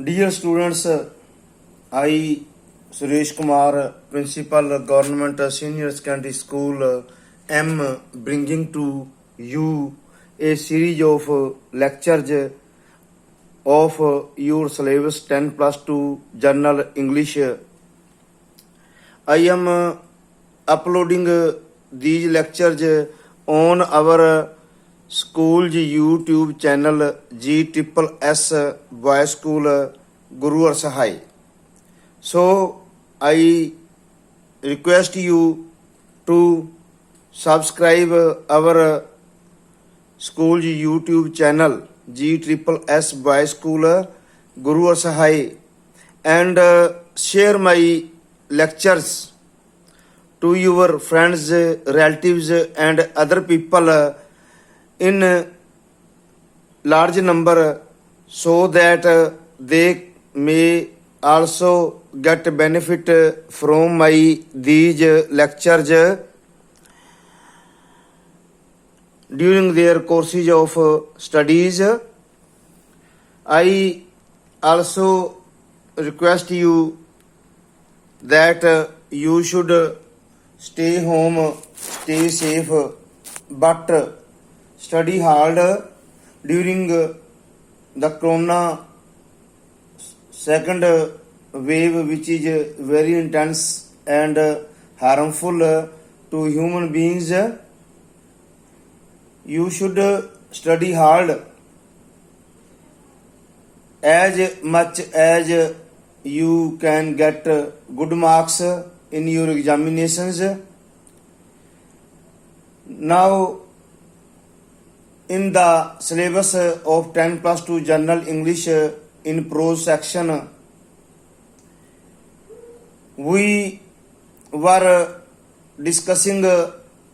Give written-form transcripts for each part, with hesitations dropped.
Dear students, I Suresh Kumar, Principal Government Senior Secondary School, am bringing to you a series of lectures of your syllabus 10 plus 2 General English. I am uploading these lectures on our school's YouTube channel GSSS Boys School Guru Har Sahai. So I request you to subscribe our school's YouTube channel GSSS Boys School Guru Har Sahai and share my lectures to your friends, relatives and other people in large number so that they may also get benefit from my these lectures during their courses of studies. I also request you that you should stay home, stay safe, but study hard during the corona second wave, which is very intense and harmful to human beings. You should study hard as much as you can get good marks in your examinations. Now, in the syllabus of 10 plus 2 General English in prose section, we were discussing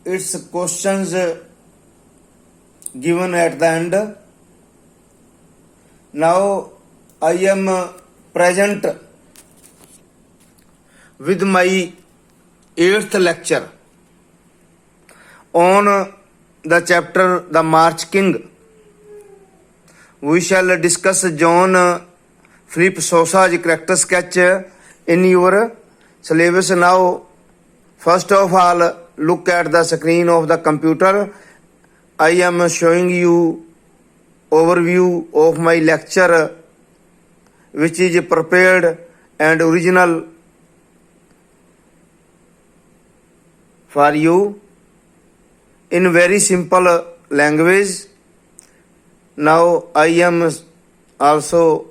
its questions given at the end. Now I am present with my 8th lecture on the chapter The March King. We shall discuss John Philip Sousa's character sketch in your syllabus. Now, first of all, look at the screen of the computer. I am showing you overview of my lecture, which is prepared and original for you in very simple language. Now I am also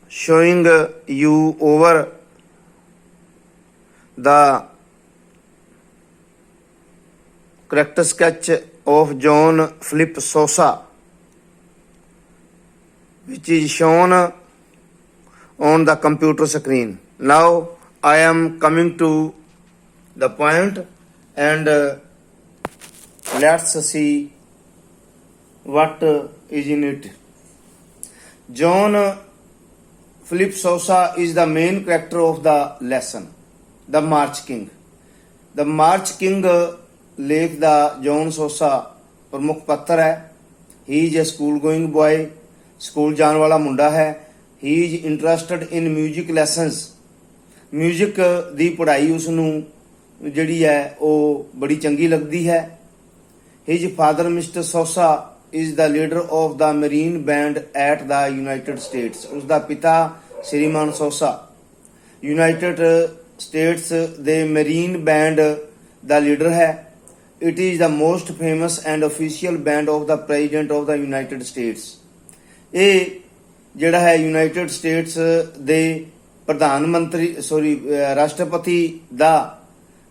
showing you over the character sketch of John Philip Sousa, which is shown on the computer screen. Now I am coming to the point and let's see what is in it. John Philip Sousa is the main character of the lesson, The March King. The March King लेख दा John सोसा प्रमुख पत्र है. He is a school going boy, school जाने वाला मुंडा है. He is interested in music lessons, music दी पढ़ाई उसनू जिहड़ी है वो बड़ी चंगी लगती है. His father mister Sousa is the leader of the marine band at the United States. उसका पिता श्रीमान सोसा यूनाइटेड स्टेट्स दे मरीन बैंड द लीडर है. It is the most famous and official band of the President of the United States. ਇਹ ਜਿਹੜਾ ਹੈ United states ਦੇ ਪ੍ਰਧਾਨ ਮੰਤਰੀ ਰਾਸ਼ਟਰਪਤੀ ਦਾ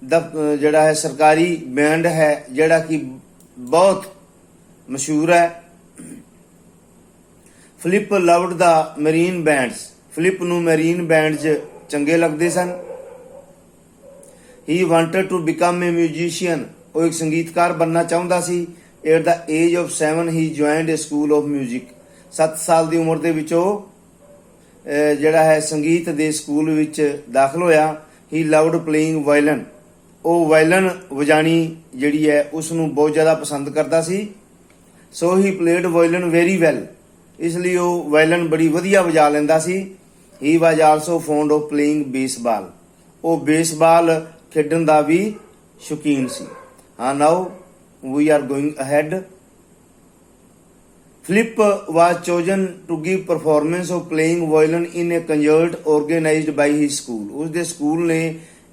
ਜਿਹੜਾ ਹੈ ਸਰਕਾਰੀ ਬੈਂਡ ਹੈ ਜਿਹੜਾ ਕਿ ਬਹੁਤ ਮਸ਼ਹੂਰ ਹੈ. ਫਿਲਿਪ ਲਵਡ ਦਾ ਮਰੀਨ ਬੈਂਡਸ, ਫਿਲਿਪ ਨੂੰ ਮਰੀਨ ਬੈਂਡਸ ਚੰਗੇ ਲੱਗਦੇ ਸਨ. He wanted to become a musician. ਉਹ ਇੱਕ ਸੰਗੀਤਕਾਰ ਬਣਨਾ ਚਾਹੁੰਦਾ ਸੀ. At the age of 7 he joined a school of music. 7 ਸਾਲ ਦੀ ਉਮਰ ਦੇ ਵਿੱਚ ਉਹ ਜਿਹੜਾ ਹੈ ਸੰਗੀਤ ਦੇ ਸਕੂਲ ਵਿੱਚ ਦਾਖਲ ਹੋਇਆ. ਹੀ ਲਵਡ ਪਲੇਇੰਗ ਵਾਇਲਨ. ਉਹ ਵਾਇਲਨ ਵਜਾਣੀ ਜਿਹੜੀ ਹੈ ਉਸ ਨੂੰ ਬਹੁਤ ਜ਼ਿਆਦਾ ਪਸੰਦ ਕਰਦਾ ਸੀ. ਸੋ ਹੀ ਪਲੇਡ ਵਾਇਲਨ ਵੈਰੀ ਵੈਲ. ਇਸ ਲਈ ਉਹ ਵਾਇਲਨ ਬੜੀ ਵਧੀਆ ਵਜਾ ਲੈਂਦਾ ਸੀ। He was also fond of playing baseball, ਉਹ ਬੇਸਬਾਲ ਖੇਡਣ ਦਾ ਵੀ ਸ਼ੌਕੀਨ ਸੀ। ਹਾਂ, now we are going ahead. Philip was chosen to give performance of playing violin in a concert organized by his school। ਉਸਦੇ ਸਕੂਲ ਨੇ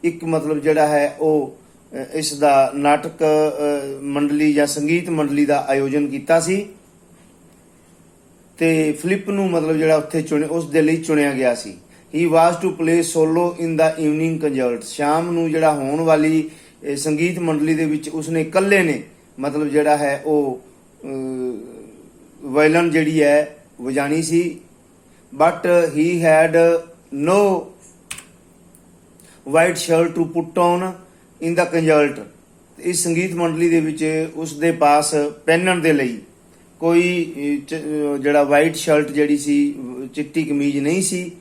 ਇੱਕ ਮਤਲਬ ਜਿਹੜਾ ਹੈ ਉਹ ਇਸ ਦਾ ਨਾਟਕ ਮੰਡਲੀ ਜਾਂ ਸੰਗੀਤ ਮੰਡਲੀ ਦਾ ਆਯੋਜਨ ਕੀਤਾ ਸੀ ਤੇ ਫਿਲਿਪ ਨੂੰ ਮਤਲਬ ਜਿਹੜਾ ਉੱਥੇ ਉਸ ਦੇ ਲਈ ਚੁਣਿਆ ਗਿਆ ਸੀ। He was to play solo in the evening concert, ਸ਼ਾਮ ਨੂੰ ਜਿਹੜਾ ਹੋਣ ਵਾਲੀ ਸੰਗੀਤ ਮੰਡਲੀ ਦੇ ਵਿੱਚ ਉਸਨੇ ਇਕੱਲੇ ਨੇ ਮਤਲਬ ਜਿਹੜਾ ਹੈ ਉਹ ਵਾਇਲਨ ਜਿਹੜੀ ਹੈ ਵਜਾਣੀ ਸੀ। But he had no white shirt to put on in the concert. ਇਸ ਸੰਗੀਤ ਮੰਡਲੀ ਦੇ ਵਿੱਚ ਉਸ ਦੇ ਪਾਸ ਪਹਿਨਣ ਦੇ ਲਈ ਕੋਈ ਜਿਹੜਾ ਵਾਈਟ ਸ਼ਰਟ ਜਿਹੜੀ ਸੀ, ਚਿੱਟੀ ਕਮੀਜ਼ ਨਹੀਂ ਸੀ।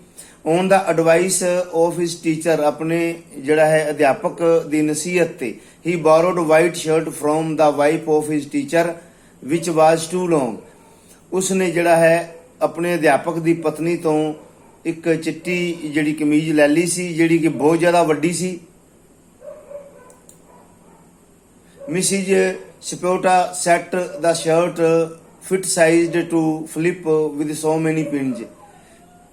On the advice of his teacher, ਆਪਣੇ ਜਿਹੜਾ ਹੈ ਅਧਿਆਪਕ ਦੀ ਨਸੀਹਤ ਤੇ, he borrowed white shirt from the wife of his teacher which was too ਲੌਂਗ। ਉਸਨੇ ਜਿਹੜਾ ਹੈ ਆਪਣੇ ਅਧਿਆਪਕ ਦੀ ਪਤਨੀ ਤੋਂ ਇੱਕ ਚਿੱਟੀ ਜਿਹੜੀ ਕਮੀਜ਼ ਲੈ ਲਈ ਸੀ ਜਿਹੜੀ ਕਿ ਬਹੁਤ ਜ਼ਿਆਦਾ ਵੱਡੀ ਸੀ। ਮਿਸਿਜ ਸਪੋਟਾ set the shirt fit sized to Philip with so many pins.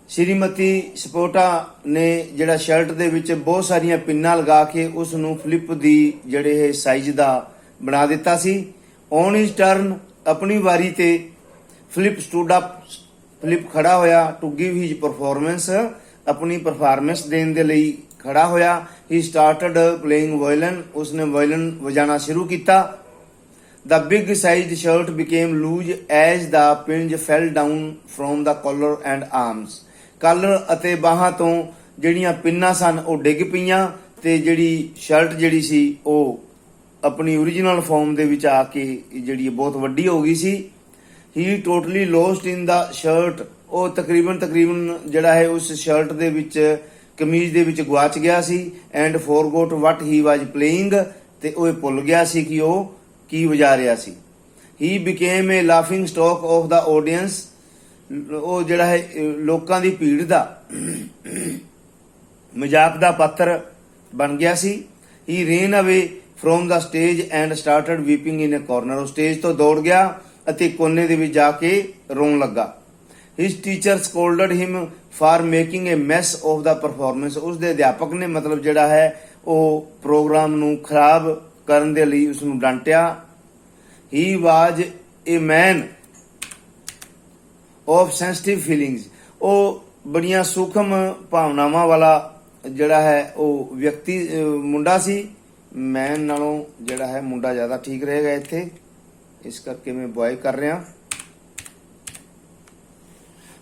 Shrimati ਸਪੋਟਾ ਨੇ ਜਿਹੜਾ ਸ਼ਰਟ ਦੇ ਵਿੱਚ ਬਹੁਤ ਸਾਰੀਆਂ ਪਿੰਨਾਂ ਲਗਾ ਕੇ ਉਸ ਨੂੰ ਫਲਿਪ ਦੀ ਜਿਹੜੇ ਇਹ ਸਾਈਜ਼ ਦਾ ਬਣਾ ਦਿੱਤਾ ਸੀ। ਔਨ ਹਿਸ ਟਰਨ, ਆਪਣੀ ਵਾਰੀ ਤੇ ਫਿਲਿਪ ਸਟੂਡ ਅਪ, ਫਿਲਿਪ ਖੜਾ ਹੋਇਆ। ਟੂ ਗਿਵ ਹਿਜ ਪਰਫਾਰਮੈਂਸ, ਆਪਣੀ ਪਰਫਾਰਮੈਂਸ ਦੇਣ ਦੇ ਲਈ ਖੜਾ ਹੋਇਆ। ਹੀ ਸਟਾਰਟਡ ਪਲੇਇੰਗ ਵਾਇਲਨ, ਉਸਨੇ ਵਾਇਲਨ ਵਜਾਣਾ ਸ਼ੁਰੂ ਕੀਤਾ। The big sized shirt became loose as the pins fell down from the collar and arms। Collar ਅਤੇ ਬਾਹਾਂ ਤੋਂ ਜਿਹੜੀਆਂ ਪਿੰਨਾਂ ਸਨ ਉਹ ਡਿੱਗ ਪਈਆਂ ਤੇ ਜਿਹੜੀ ਸ਼ਰਟ ਜਿਹੜੀ ਸੀ ਉਹ ਆਪਣੀ ਓਰੀਜਨਲ ਫਾਰਮ ਦੇ ਵਿੱਚ ਆ ਕੇ ਜਿਹੜੀ ਬਹੁਤ ਵੱਡੀ ਹੋ ਗਈ ਸੀ। ਹੀ ਟੋਟਲੀ ਲੋਸਟ ਇਨ ਦਾ ਸ਼ਰਟ, ਉਹ ਤਕਰੀਬਨ ਜਿਹੜਾ ਹੈ ਉਸ ਸ਼ਰਟ ਦੇ ਵਿੱਚ, ਕਮੀਜ਼ ਦੇ ਵਿੱਚ ਗਵਾਚ ਗਿਆ ਸੀ। ਐਂਡ ਫੋਰਗੋਟ ਵਟ ਹੀ ਵਾਜ ਪਲੇਇੰਗ, ਤੇ ਉਹ ਭੁੱਲ ਗਿਆ ਸੀ ਕਿ ਉਹ ਕੀ ਵਜਾ ਰਿਹਾ ਸੀ। He became a laughing stock of the audience, ਉਹ ਜਿਹੜਾ ਹੈ ਲੋਕਾਂ ਦੀ ਭੀੜ ਦਾ ਮਜ਼ਾਕ ਦਾ ਪਾਤਰ ਬਣ ਗਿਆ ਸੀ। He ran away from the stage and started weeping in a corner, ਉਹ ਸਟੇਜ ਤੋਂ ਦੌੜ ਗਿਆ ਅਤੇ ਕੋਨੇ ਦੇ ਵਿੱਚ ਜਾ ਕੇ ਰੋਣ ਲੱਗਾ। His teacher scolded him for making a mess of the performance, ਉਸਦੇ ਅਧਿਆਪਕ ਨੇ ਮਤਲਬ ਜਿਹੜਾ ਹੈ ਉਹ ਪ੍ਰੋਗਰਾਮ ਨੂੰ ਖਰਾਬ ਕਰਨ ਦੇ ਲਈ ਉਸ ਨੂੰ ਡਾਂਟਿਆ। ਹੀ ਵਾਜ ਏ ਮੈਨ ਆਫ ਸੈਂਸਿਟਿਵ ਫੀਲਿੰਗਸ, ਉਹ ਬੜੀਆਂ ਸੂਖਮ ਭਾਵਨਾਵਾਂ ਵਾਲਾ ਜਿਹੜਾ ਹੈ ਉਹ ਵਿਅਕਤੀ, ਮੁੰਡਾ ਸੀ। ਮੈਨ ਨਾਲੋਂ ਜਿਹੜਾ ਹੈ ਮੁੰਡਾ ਜ਼ਿਆਦਾ ਠੀਕ ਰਹੇਗਾ ਇੱਥੇ, ਇਸ ਕਰਕੇ ਮੈਂ ਬॉय ਕਰ ਰਿਹਾ।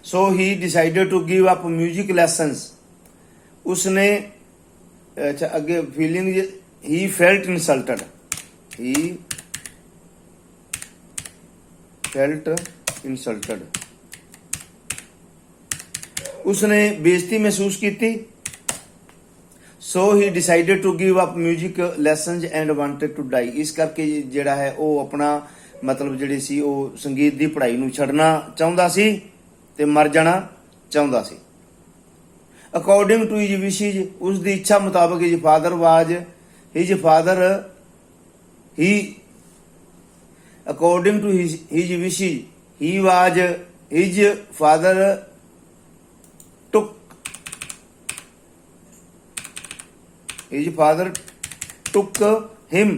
So he decided to give up music lessons, ਉਸਨੇ ਅੱਛਾ ਅੱਗੇ feeling, he felt insulted, he felt insulted, उसने बेइज्जती महसूस की थी। So he decided to give up music lessons and wanted to die। ਇਸ ਕਰਕੇ ਜਿਹੜਾ ਹੈ ਉਹ ਆਪਣਾ ਮਤਲਬ ਜਿਹੜੀ ਸੀ ਉਹ ਸੰਗੀਤ ਦੀ ਪੜ੍ਹਾਈ ਨੂੰ ਛੱਡਣਾ ਚਾਹੁੰਦਾ ਸੀ ਤੇ ਮਰ ਜਾਣਾ ਚਾਹੁੰਦਾ ਸੀ। ਅਕੋਰਡਿੰਗ ਟੂ ਹਿਜ ਵਿਸ਼ੇਜ, ਉਸ ਦੀ ਇੱਛਾ ਮੁਤਾਬਕ ਹਿਜ ਫਾਦਰ ਵਾਜ, his father, he according to his wishes, he was, his father took him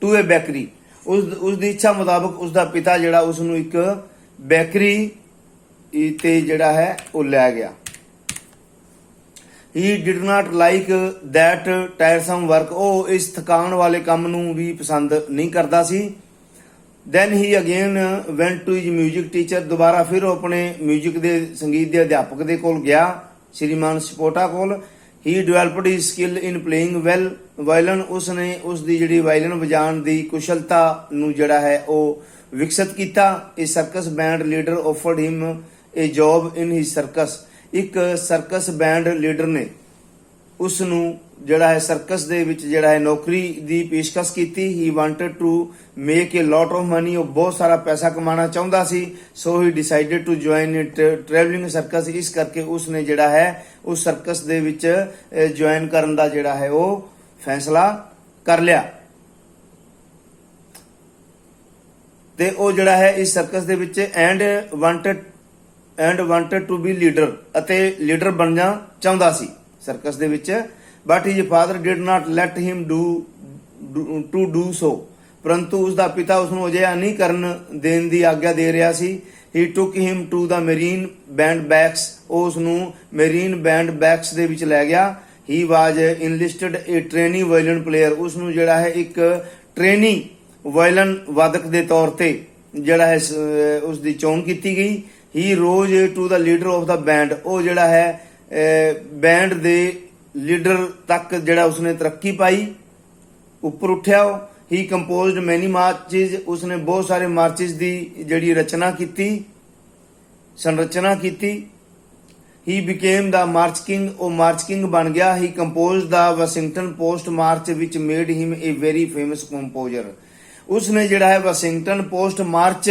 to a bakery। ਉਸ ਦੀ ਇੱਛਾ ਮੁਤਾਬਕ ਉਸ ਦਾ ਪਿਤਾ ਜਿਹੜਾ ਉਸ ਨੂੰ ਇੱਕ ਬੇਕਰੀ ਤੇ ਜਿਹੜਾ ਹੈ ਉਹ ਲੈ ਗਿਆ। He did not like that tiresome work, ਉਹ ਇਸ ਥਕਾਉਣ ਵਾਲੇ ਕੰਮ ਨੂੰ ਵੀ ਪਸੰਦ ਨਹੀਂ ਕਰਦਾ ਸੀ। Then he again went to his music teacher, ਦੁਬਾਰਾ ਫਿਰ ਉਹ ਆਪਣੇ ਮਿਊਜ਼ਿਕ ਦੇ ਸੰਗੀਤ ਦੇ ਅਧਿਆਪਕ ਦੇ ਕੋਲ ਗਿਆ, ਸ਼੍ਰੀਮਾਨ ਸਪੋਟਾ ਕੋਲ। He developed his skill in playing well violin, ਉਸਨੇ ਉਸ ਦੀ ਜਿਹੜੀ ਵਾਇਲਨ ਵਜਾਉਣ ਦੀ ਕੁਸ਼ਲਤਾ ਨੂੰ ਜਿਹੜਾ ਹੈ ਉਹ ਵਿਕਸਿਤ ਕੀਤਾ। A circus band leader offered him a job in his circus, ਇੱਕ ਸਰਕਸ ਬੈਂਡ ਲੀਡਰ ਨੇ ਉਸ ਨੂੰ ਜਿਹੜਾ ਹੈ ਸਰਕਸ ਦੇ ਵਿੱਚ ਜਿਹੜਾ ਹੈ ਨੌਕਰੀ ਦੀ ਪੇਸ਼ਕਸ਼ ਕੀਤੀ। He wanted to make a lot of money, ਉਹ ਬਹੁਤ ਸਾਰਾ ਪੈਸਾ ਕਮਾਉਣਾ ਚਾਹੁੰਦਾ ਸੀ। So he decided to join travelling circus, ਇਸ ਕਰਕੇ ਉਸਨੇ ਜਿਹੜਾ ਹੈ ਉਸ ਸਰਕਸ ਦੇ ਵਿੱਚ ਜੁਆਇਨ ਕਰਨ ਦਾ ਜਿਹੜਾ ਹੈ ਉਹ ਫੈਸਲਾ ਕਰ ਲਿਆ। ਤੇ ਉਹ ਜਿਹੜਾ ਹੈ ਇਸ ਸਰਕਸ ਦੇ ਵਿੱਚ and wanted to be leader, ਅਤੇ ਲੀਡਰ ਬਣਨਾ ਚਾਹੁੰਦਾ ਸੀ ਸਰਕਸ ਦੇ ਵਿੱਚ। But his father did not let him do so, ਪਰੰਤੂ ਉਸ ਦਾ ਪਿਤਾ ਉਸ ਨੂੰ ਅਜਿਹਾ ਨਹੀਂ ਕਰਨ ਦੇਣ ਦੀ ਆਗਿਆ ਦੇ ਰਿਹਾ ਸੀ। He took him to the marine band barracks, ਉਹ ਉਸ ਨੂੰ ਮੈਰੀਨ ਬੈਂਡ ਬੈਕਸ ਦੇ ਵਿੱਚ ਲੈ ਗਿਆ। ਹੀ ਵਾਜ ਇਨਲਿਸਟਡ ਏ ਟ੍ਰੇਨੀ ਵਾਇਲਨ ਪਲੇਅਰ, ਉਸ ਨੂੰ ਜਿਹੜਾ ਹੈ ਇੱਕ ਟ੍ਰੇਨੀ ਵਾਇਲਨ ਵਾਦਕ ਦੇ ਤੌਰ ਤੇ ਜਿਹੜਾ ਹੈ ਉਸ ਦੀ ਚੋਣ ਕੀਤੀ ਗਈ। He rose to the leader of the band, ਉਹ ਜਿਹੜਾ ਹੈ ਬੈਂਡ ਦੇ ਲੀਡਰ ਤੱਕ ਜਿਹੜਾ ਉਸਨੇ ਤਰੱਕੀ ਪਾਈ, ਉੱਪਰ ਉੱਠਿਆ। ਉਹ ਹੀ ਕੰਪੋਜ਼ਡ ਮੈਨੀ ਮਾਰਚਿਸ, ਉਸਨੇ ਬਹੁਤ ਸਾਰੇ ਮਾਰਚਿਸ ਦੀ ਜਿਹੜੀ ਰਚਨਾ ਕੀਤੀ, ਸੰਰਚਨਾ ਕੀਤੀ। ਹੀ ਬਿਕੇਮ ਦਾ ਮਾਰਚ ਕਿੰਗ, ਉਹ ਮਾਰਚ ਕਿੰਗ ਬਣ ਗਿਆ। ਹੀ ਕੰਪੋਜ਼ਡ ਦਾ ਵਾਸ਼ਿੰਗਟਨ ਪੋਸਟ ਮਾਰਚ ਵਿਚ ਮੇਡ ਹਿਮ ਏ ਵੈਰੀ ਫੇਮਸ ਕੰਪੋਜ਼ਰ, ਉਸਨੇ ਜਿਹੜਾ ਹੈ ਵਾਸ਼ਿੰਗਟਨ ਪੋਸਟ ਮਾਰਚ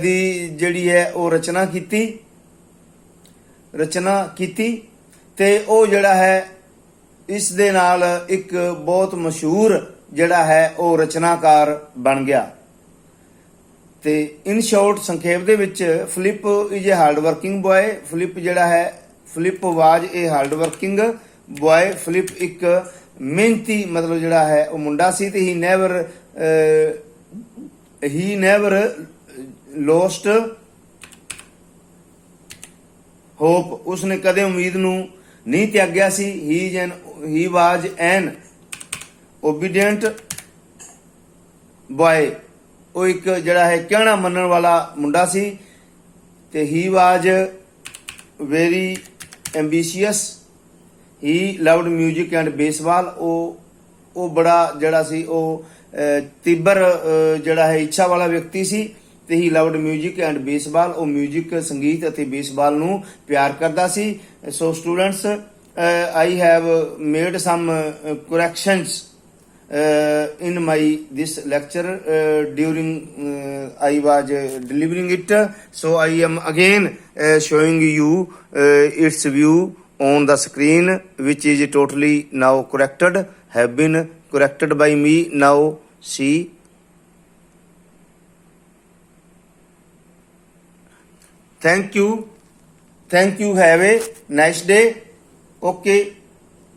ਦੀ ਜਿਹੜੀ ਹੈ ਉਹ ਰਚਨਾ ਕੀਤੀ ਤੇ ਉਹ ਜਿਹੜਾ ਹੈ ਇਸ ਦੇ ਨਾਲ ਇੱਕ ਬਹੁਤ ਮਸ਼ਹੂਰ ਜਿਹੜਾ ਹੈ ਉਹ ਰਚਨਾਕਾਰ ਬਣ ਗਿਆ। ਤੇ ਇਨ ਸ਼ਾਰਟ, ਸੰਖੇਪ ਦੇ ਵਿੱਚ, Philip is a hard working boy, Philip ਵਾਜ ਏ ਹਾਰਡ ਵਰਕਿੰਗ ਬॉय, ਫਿਲਿਪ ਇੱਕ ਮਿਹਨਤੀ ਮਤਲਬ ਜਿਹੜਾ ਹੈ ਉਹ ਮੁੰਡਾ ਸੀ। ਤੇ ਹੀ ਨੈਵਰ ਲੋਸਟ ਹੋਪ, ਉਸਨੇ ਕਦੇ ਉਮੀਦ ਨੂੰ ਨਹੀਂ ਤਿਆਗਿਆ ਸੀ। ਹੀ ਵਾਜ ਐਨ ਓਬੀਡੀਐਂਟ ਬॉय, ਉਹ ਇੱਕ ਜਿਹੜਾ ਹੈ ਕਹਿਣਾ ਮੰਨਣ ਵਾਲਾ ਮੁੰਡਾ ਸੀ। ਤੇ he was very ambitious, he loved music and baseball, ਉਹ ਬੜਾ ਜਿਹੜਾ ਸੀ ਉਹ ਤੀਬਰ ਜਿਹੜਾ ਹੈ ਇੱਛਾ ਵਾਲਾ ਵਿਅਕਤੀ ਸੀ। ਤੇ he loved music and baseball, ਉਹ ਮਿਊਜ਼ਿਕ, ਸੰਗੀਤ ਅਤੇ ਬੇਸਬਾਲ ਨੂੰ ਪਿਆਰ ਕਰਦਾ ਸੀ। So students, I have made some corrections in my this lecture during I was delivering it, so I am again showing you its view on the screen, which is totally now corrected, have been corrected by me. Now see, thank you, have a nice day. Okay.